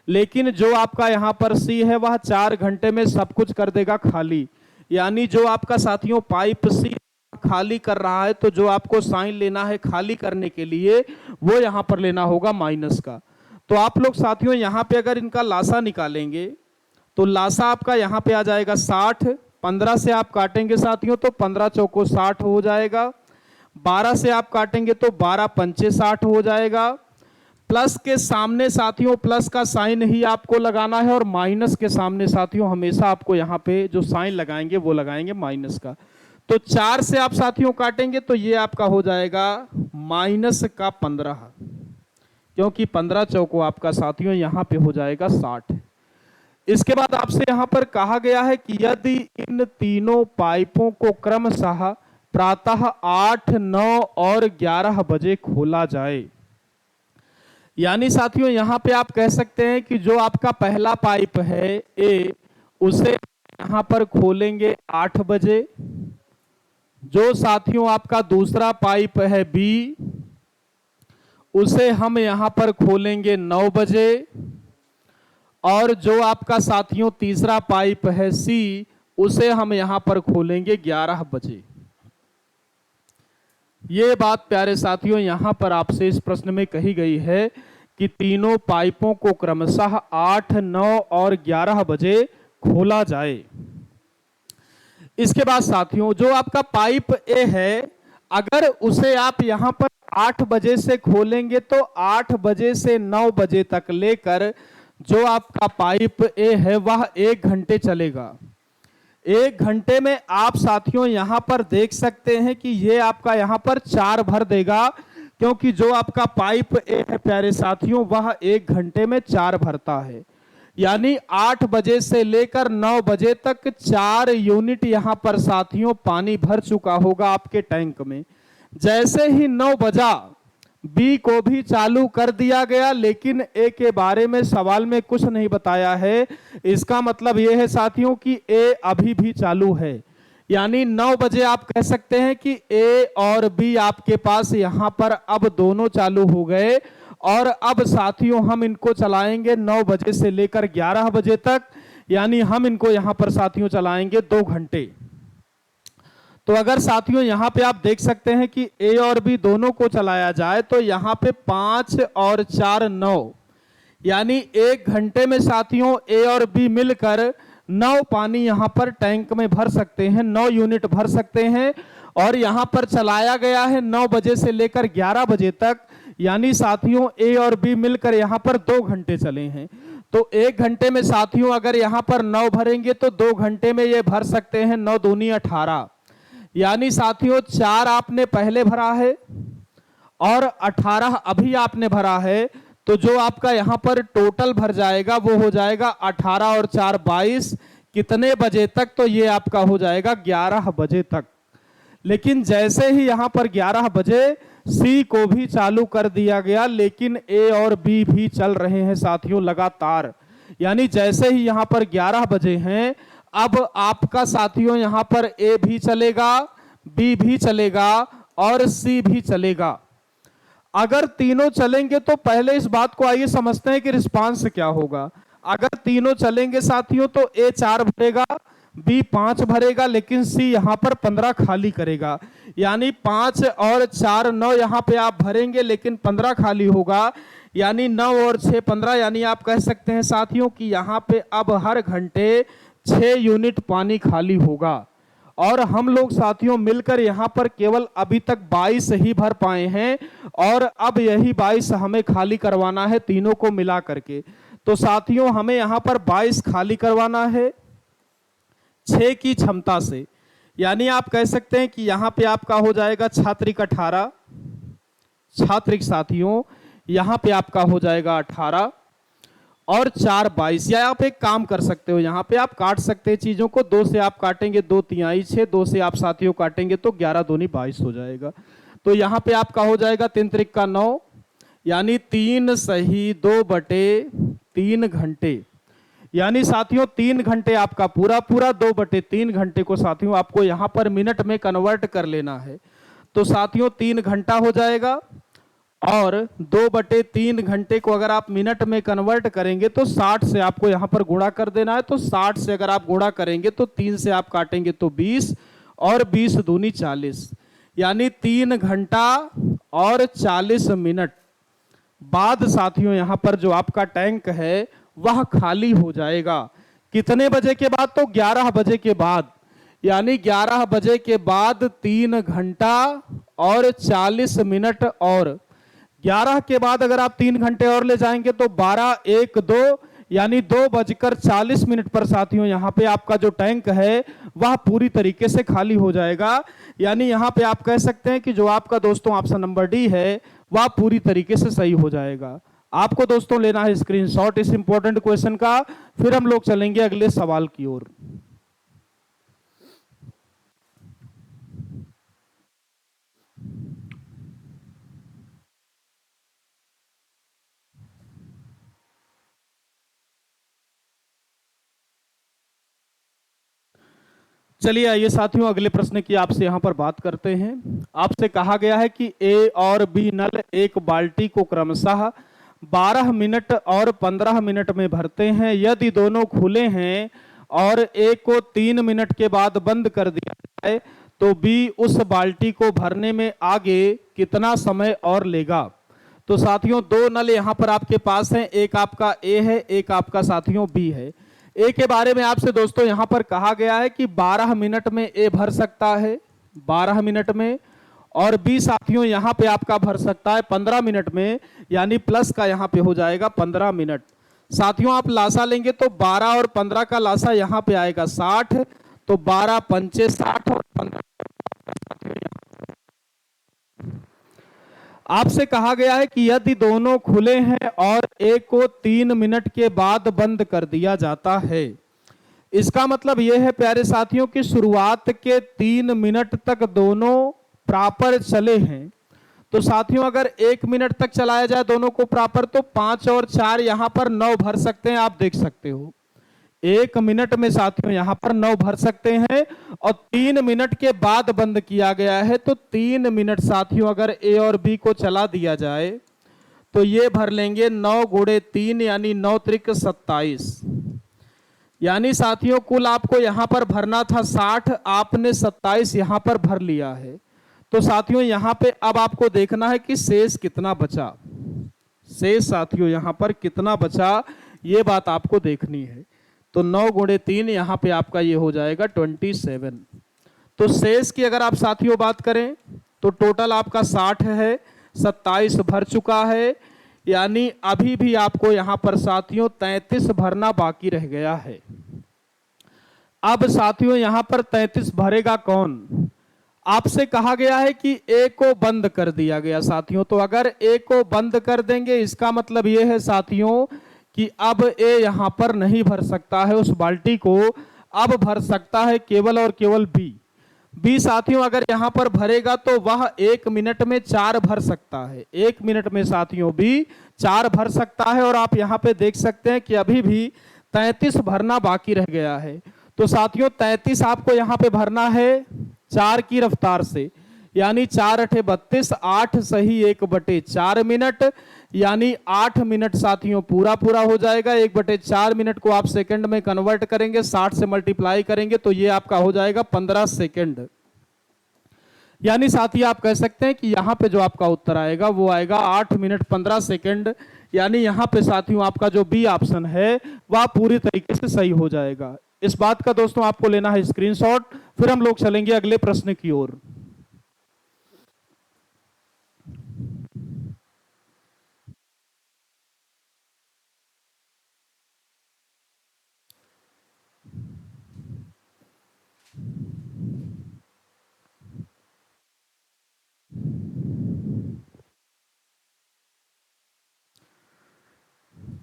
लेकिन जो आपका यहाँ पर सी है वह 4 घंटे में सब कुछ कर देगा खाली, यानी जो आपका साथियों पाइप सी खाली कर रहा है तो जो आपको साइन लेना है खाली करने के लिए वो यहाँ पर लेना होगा माइनस का। तो आप लोग साथियों यहाँ पे अगर इनका लासा निकालेंगे तो लासा आपका यहाँ पे आ जाएगा 60। 15 से आप काटेंगे साथियों तो 15 चौको 60 हो जाएगा। 12 से आप काटेंगे तो 12 पंचे 60 हो जाएगा। प्लस के सामने साथियों प्लस का साइन ही आपको लगाना है और माइनस के सामने साथियों हमेशा आपको यहाँ पे जो साइन लगाएंगे वो लगाएंगे माइनस का। तो 4 से आप साथियों काटेंगे तो ये आपका हो जाएगा माइनस का 15, क्योंकि 15 चौको आपका साथियों यहाँ पे हो जाएगा 60। इसके बाद आपसे यहाँ पर कहा गया है कि यदि इन तीनों पाइपों को क्रमशः प्रातः 8, 9 और 11 बजे खोला जाए, यानी साथियों यहाँ पे आप कह सकते हैं कि जो आपका पहला पाइप है ए उसे यहाँ पर खोलेंगे 8 बजे। जो साथियों आपका दूसरा पाइप है बी उसे हम यहाँ पर खोलेंगे 9 बजे। और जो आपका साथियों तीसरा पाइप है सी उसे हम यहाँ पर खोलेंगे 11 बजे। ये बात प्यारे साथियों यहाँ पर आपसे इस प्रश्न में कही गई है कि तीनों पाइपों को क्रमशः 8, 9 और 11 बजे खोला जाए। इसके बाद साथियों जो आपका पाइप ए है अगर उसे आप यहाँ पर 8 बजे से खोलेंगे तो 8 बजे से 9 बजे तक लेकर जो आपका पाइप ए है वह 1 घंटे चलेगा। 1 घंटे में आप साथियों यहाँ पर देख सकते हैं कि ये आपका यहाँ पर 4 भर देगा, क्योंकि जो आपका पाइप ए है प्यारे साथियों वह 1 घंटे में 4 भरता है। यानी 8 बजे से लेकर 9 बजे तक 4 यूनिट यहाँ पर साथियों पानी भर चुका होगा आपके टैंक में। जैसे ही 9 बजा बी को भी चालू कर दिया गया, लेकिन ए के बारे में सवाल में कुछ नहीं बताया है। इसका मतलब यह है साथियों कि ए अभी भी चालू है, यानी 9 बजे आप कह सकते हैं कि ए और बी आपके पास यहाँ पर अब दोनों चालू हो गए। और अब साथियों हम इनको चलाएंगे 9 बजे से लेकर 11 बजे तक, यानी हम इनको यहाँ पर साथियों चलाएंगे 2 घंटे। तो अगर साथियों यहाँ पे आप देख सकते हैं कि ए और बी दोनों को चलाया जाए तो यहाँ पे 5 और 4 9, यानी 1 घंटे में साथियों ए और बी मिलकर 9 पानी यहाँ पर टैंक में भर सकते हैं, 9 यूनिट भर सकते हैं। और यहाँ पर चलाया गया है 9 बजे से लेकर 11 बजे तक, यानी साथियों ए और बी मिलकर यहाँ पर 2 घंटे चले हैं। तो 1 घंटे में साथियों अगर यहाँ पर 9 भरेंगे तो 2 घंटे में ये भर सकते हैं 9 दूनी 18, यानी साथियों 4 आपने पहले भरा है और 18 अभी आपने भरा है। तो जो आपका यहाँ पर टोटल भर जाएगा वो हो जाएगा 18 और 4 22। कितने बजे तक? तो ये आपका हो जाएगा 11 बजे तक। लेकिन जैसे ही यहाँ पर 11 बजे सी को भी चालू कर दिया गया, लेकिन ए और बी भी चल रहे हैं साथियों लगातार। यानी जैसे ही यहाँ पर 11 बजे हैं अब आपका साथियों यहाँ पर ए भी चलेगा, बी भी चलेगा और सी भी चलेगा। अगर तीनों चलेंगे तो पहले इस बात को आइए समझते हैं कि रिस्पांस क्या होगा। अगर तीनों चलेंगे साथियों तो ए 4 भरेगा, बी 5 भरेगा, लेकिन सी यहाँ पर 15 खाली करेगा। यानी 5 और 4 9 यहाँ पे आप भरेंगे, लेकिन 15 खाली होगा। यानी 9 और 6 15, यानी आप कह सकते हैं साथियों कि यहाँ पे अब हर घंटे 6 यूनिट पानी खाली होगा। और हम लोग साथियों मिलकर यहाँ पर केवल अभी तक 22 ही भर पाए हैं और अब यही 22 हमें खाली करवाना है तीनों को मिला करके। तो साथियों हमें यहाँ पर 22 खाली करवाना है 6 की क्षमता से, यानी आप कह सकते हैं कि यहाँ पे आपका हो जाएगा छात्रिक 18, छात्रिक साथियों यहाँ पे आपका हो जाएगा 18 और 4 22। या आप एक काम कर सकते हो, यहाँ पे आप काट सकते हैं चीजों को, 2 से आप काटेंगे 2 तिहाई 6, 2 से आप साथियों काटेंगे तो 11 दूनी 22 हो जाएगा। तो यहाँ पे आपका हो जाएगा 3 त्रिक का 9, यानी 3 सही 2/3 घंटे, यानी साथियों 3 घंटे आपका पूरा पूरा 2/3 घंटे को साथियों आपको यहाँ पर मिनट में कन्वर्ट कर लेना है। तो साथियों 3 घंटा हो जाएगा और 2/3 घंटे को अगर आप मिनट में कन्वर्ट करेंगे तो 60 से आपको यहाँ पर गुणा कर देना है। तो 60 से अगर आप गुणा करेंगे तो 3 से आप काटेंगे तो 20 और 20 दूनी 40, यानी 3 घंटा और 40 मिनट बाद साथियों यहाँ पर जो आपका टैंक है वह खाली हो जाएगा। कितने बजे के बाद? तो 11 बजे के बाद, यानी 11 बजे के बाद 3 घंटा और 40 मिनट और 11 के बाद अगर आप 3 घंटे और ले जाएंगे तो 12 1 2 यानी 2:40 पर साथियों यहाँ पे आपका जो टैंक है वह पूरी तरीके से खाली हो जाएगा। यानी यहाँ पे आप कह सकते हैं कि जो आपका दोस्तों ऑप्शन नंबर डी है वह पूरी तरीके से सही हो जाएगा। आपको दोस्तों लेना है स्क्रीनशॉट इस इंपॉर्टेंट क्वेश्चन का, फिर हम लोग चलेंगे अगले सवाल की ओर। चलिए आइए साथियों अगले प्रश्न की आपसे यहां पर बात करते हैं। आपसे कहा गया है कि ए और बी नल एक बाल्टी को क्रमशः 12 मिनट और 15 मिनट में भरते हैं। यदि दोनों खुले हैं और ए को 3 मिनट के बाद बंद कर दिया जाए तो बी उस बाल्टी को भरने में आगे कितना समय और लेगा। तो साथियों 2 नल यहां पर आपके पास हैं, एक आपका ए है, एक आपका साथियों बी है। ए के बारे में आपसे दोस्तों यहां पर कहा गया है कि 12 मिनट में ए भर सकता है 12 मिनट में, और बी साथियों यहां पे आपका भर सकता है 15 मिनट में, यानी प्लस का यहां पे हो जाएगा 15 मिनट। साथियों आप लासा लेंगे तो 12 और 15 का लासा यहां पे आएगा 60, तो 12 पंचे 60 और 15 आपसे कहा गया है कि यदि दोनों खुले हैं और ए को 3 मिनट के बाद बंद कर दिया जाता है। इसका मतलब यह है प्यारे साथियों कि शुरुआत के 3 मिनट तक दोनों प्रॉपर चले हैं। तो साथियों अगर 1 मिनट तक चलाया जाए दोनों को प्रॉपर तो 5 और 4 यहां पर 9 भर सकते हैं। आप देख सकते हो 1 मिनट में साथियों यहां पर 9 भर सकते हैं, और 3 मिनट के बाद बंद किया गया है तो 3 मिनट साथियों अगर ए और बी को चला दिया जाए तो ये भर लेंगे 9 गुणे 3 यानी 9 त्रिक 27, यानी साथियों कुल आपको यहां पर भरना था 60, आपने 27 यहां पर भर लिया है। तो साथियों यहां पे अब आपको देखना है कि शेष कितना बचा, शेष साथियों यहां पर कितना बचा ये बात आपको देखनी है। तो 9 गुणे 3 यहां पे आपका ये हो जाएगा 27। तो शेष की अगर आप साथियों बात करें तो टोटल आपका 60 है, 27 भर चुका है, यानी अभी भी आपको यहां पर साथियों 33 भरना बाकी रह गया है। अब साथियों यहां पर 33 भरेगा कौन? आपसे कहा गया है कि ए को बंद कर दिया गया साथियों, तो अगर ए को बंद कर देंगे इसका मतलब यह है साथियों कि अब ए यहां पर नहीं भर सकता है उस बाल्टी को, अब भर सकता है केवल और केवल बी। बी साथियों अगर यहां पर भरेगा तो वह 1 मिनट में 4 भर सकता है, 1 मिनट में साथियों बी 4 भर सकता है, और आप यहां पे देख सकते हैं कि अभी भी 33 भरना बाकी रह गया है। तो साथियों 33 आपको यहां पे भरना है 4 की रफ्तार से, यानी 4 8 32, 8 सही 1/4 मिनट, यानी 8 मिनट साथियों पूरा पूरा हो जाएगा। 1/4 मिनट को आप सेकंड में कन्वर्ट करेंगे, 60 से मल्टीप्लाई करेंगे तो ये आपका हो जाएगा 15 सेकंड। यानी साथी आप कह सकते हैं कि यहां पे जो आपका उत्तर आएगा वो आएगा 8 मिनट 15 सेकंड, यानी यहां पे साथियों आपका जो बी ऑप्शन है वह पूरी तरीके से सही हो जाएगा। इस बात का दोस्तों आपको लेना है स्क्रीनशॉट। फिर हम लोग चलेंगे अगले प्रश्न की ओर।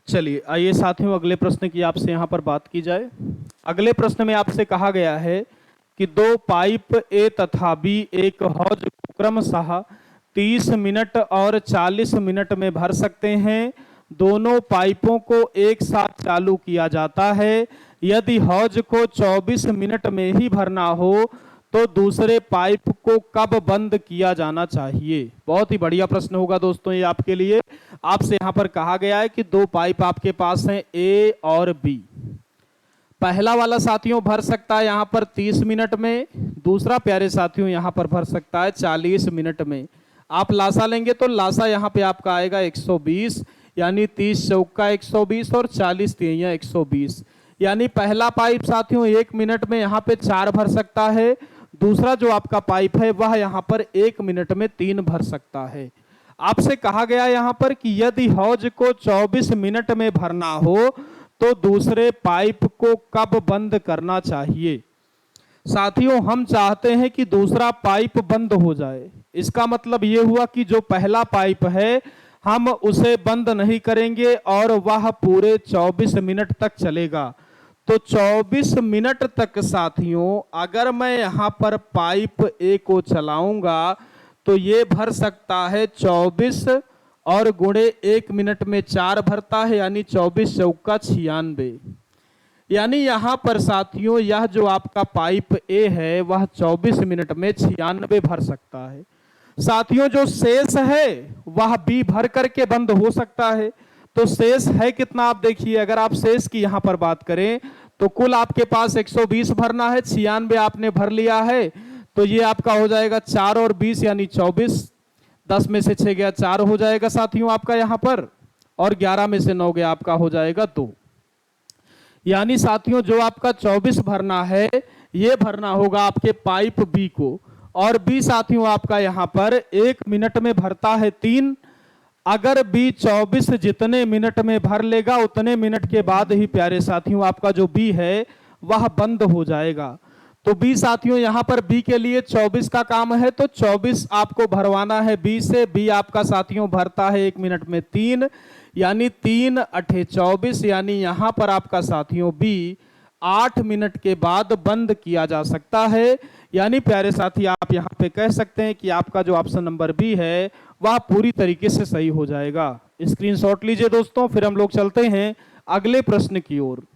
चलिए आइए साथियों, अगले प्रश्न की आपसे यहां पर बात की जाए। अगले प्रश्न में आपसे कहा गया है कि दो पाइप ए तथा बी एक हौज को क्रमशः 30 मिनट और 40 मिनट में भर सकते हैं। दोनों पाइपों को एक साथ चालू किया जाता है। यदि हौज को 24 मिनट में ही भरना हो तो दूसरे पाइप को कब बंद किया जाना चाहिए। बहुत ही बढ़िया प्रश्न होगा दोस्तों ये आपके लिए। आपसे यहां पर कहा गया है कि दो पाइप आपके पास हैं ए और बी। पहला वाला साथियों भर सकता है यहां पर 30 मिनट में, दूसरा प्यारे साथियों यहां पर भर सकता है 40 मिनट में। आप लासा लेंगे तो लासा यहां पे आपका आएगा 120, यानी 30 चौका 120 और 40 तिहैया 120। यानी पहला पाइप साथियों 1 मिनट में यहां पे 4 भर सकता है, दूसरा जो आपका पाइप है वह यहां पर 1 मिनट में 3 भर सकता है। आपसे कहा गया यहां पर कि यदि हौज को 24 मिनट में भरना हो तो दूसरे पाइप को कब बंद करना चाहिए। साथियों हम चाहते हैं कि दूसरा पाइप बंद हो जाए। इसका मतलब यह हुआ कि जो पहला पाइप है हम उसे बंद नहीं करेंगे और वह पूरे 24 मिनट तक चलेगा। तो 24 मिनट तक साथियों अगर मैं यहां पर पाइप ए को चलाऊंगा तो ये भर सकता है 24 और गुणे 1 मिनट में 4 भरता है, यानी 24 चौका 96। यानी यहां पर साथियों यह जो आपका पाइप ए है वह 24 मिनट में 96 भर सकता है। साथियों जो शेष है वह बी भर करके बंद हो सकता है। तो शेष है कितना आप देखिए, अगर आप शेष की यहां पर बात करें तो कुल आपके पास 120 भरना है, 96 आपने भर लिया है, तो ये आपका हो जाएगा 4 और 20 यानी 24। 10 में से 6 गया 4 हो जाएगा साथियों आपका यहां पर, और 11 में से 9 गया आपका हो जाएगा 2। यानी साथियों जो आपका 24 भरना है ये भरना होगा आपके पाइप बी को, और बी साथियों आपका यहां पर 1 मिनट में भरता है 3। अगर बी 24 जितने मिनट में भर लेगा उतने मिनट के बाद ही प्यारे साथियों आपका जो बी है वह बंद हो जाएगा। तो बी साथियों यहां पर बी के लिए 24 का काम है, तो 24 आपको भरवाना है बी से। बी आपका साथियों भरता है 1 मिनट में 3, यानी 3 अठे 24, यानी यहां पर आपका साथियों बी 8 मिनट के बाद बंद किया जा सकता है। यानी प्यारे साथी आप यहां पे कह सकते हैं कि आपका जो ऑप्शन नंबर बी है वह पूरी तरीके से सही हो जाएगा। स्क्रीनशॉट लीजिए दोस्तों, फिर हम लोग चलते हैं अगले प्रश्न की ओर।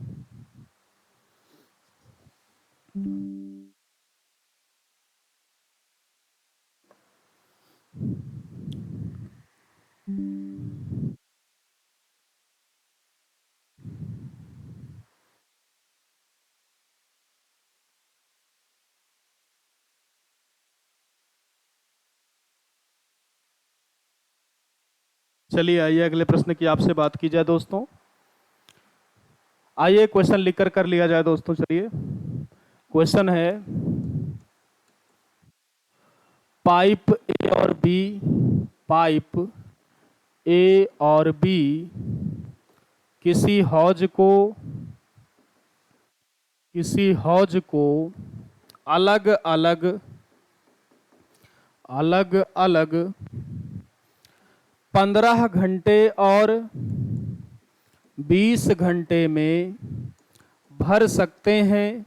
चलिए आइए अगले प्रश्न की आपसे बात की जाए दोस्तों। आइए क्वेश्चन लिख कर लिया जाए दोस्तों। चलिए क्वेश्चन है पाइप ए और बी, पाइप ए और बी किसी हौज को अलग अलग 15 घंटे और 20 घंटे में भर सकते हैं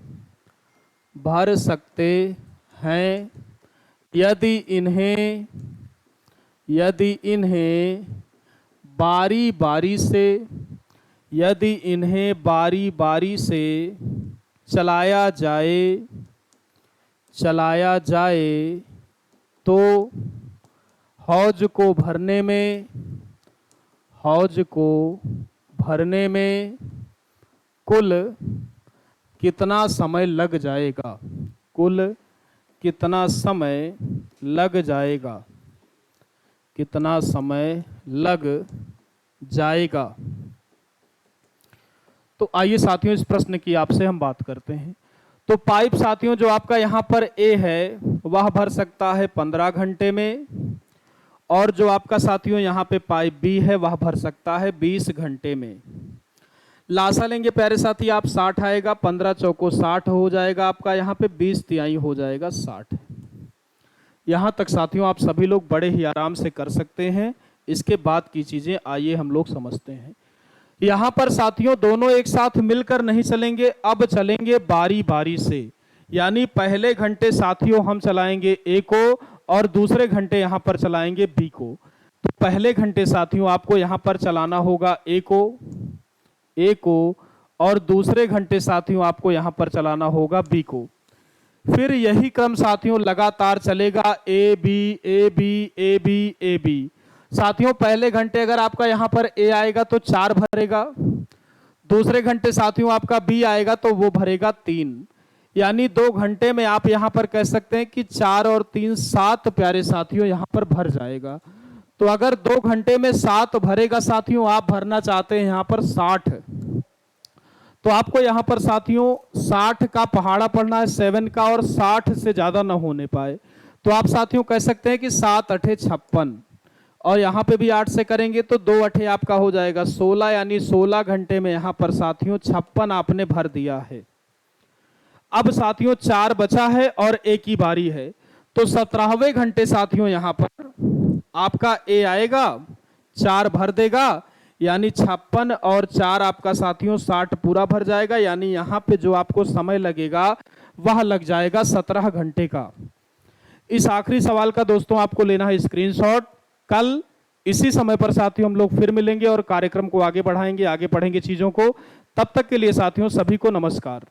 यदि इन्हें बारी बारी से चलाया जाए तो हौज को भरने में कुल कितना समय लग जाएगा। कितना समय लग जाएगा। तो आइए साथियों इस प्रश्न की आपसे हम बात करते हैं। तो पाइप साथियों जो आपका यहाँ पर ए है वह भर सकता है 15 घंटे में, और जो आपका साथियों यहाँ पे पाइप बी है वह भर सकता है 20 घंटे में। लासा लेंगे प्यारे साथी आप, 60 आएगा, 15 चौको 60 हो जाएगा आपका, यहाँ पे 20 तिहाई हो जाएगा 60। यहाँ तक साथियों आप सभी लोग बड़े ही आराम से कर सकते हैं। इसके बाद की चीजें आइए हम लोग समझते हैं। यहाँ पर साथियों दोनों एक साथ मिलकर नहीं चलेंगे, अब चलेंगे बारी बारी से। यानी पहले घंटे साथियों हम चलाएंगे ए को और दूसरे घंटे यहाँ पर चलाएंगे बी को। तो पहले घंटे साथियों आपको यहाँ पर चलाना होगा ए को, और दूसरे घंटे साथियों आपको यहाँ पर चलाना होगा बी को। फिर यही क्रम साथियों लगातार चलेगा, A B A B A B A B. साथियों पहले घंटे अगर आपका यहाँ पर ए आएगा तो 4 भरेगा, दूसरे घंटे साथियों आपका बी आएगा तो वो भरेगा 3। यानी 2 घंटे में आप यहाँ पर कह सकते हैं कि 4 और 3 7 प्यारे साथियों यहाँ पर भर जाएगा। तो अगर 2 घंटे में 7 भरेगा साथियों, आप भरना चाहते हैं यहाँ पर 60, तो आपको यहाँ पर साथियों 60 का पहाड़ा पढ़ना है 7 का, और 60 से ज्यादा ना होने पाए। तो आप साथियों कह सकते हैं कि 7 8 56, और यहाँ पे भी 8 से करेंगे तो 2 8 आपका हो जाएगा 16। यानी 16 घंटे में यहाँ पर साथियों 56 आपने भर दिया है। अब साथियों 4 बचा है और एक ही बारी है, तो 17वें घंटे साथियों यहाँ पर आपका ए आएगा, 4 भर देगा, यानी 56 और 4 आपका साथियों 60 पूरा भर जाएगा। यानी यहाँ पे जो आपको समय लगेगा वह लग जाएगा 17 घंटे का। इस आखिरी सवाल का दोस्तों आपको लेना है स्क्रीनशॉट। कल इसी समय पर साथियों हम लोग फिर मिलेंगे और कार्यक्रम को आगे बढ़ाएंगे, आगे पढ़ेंगे चीजों को। तब तक के लिए साथियों सभी को नमस्कार।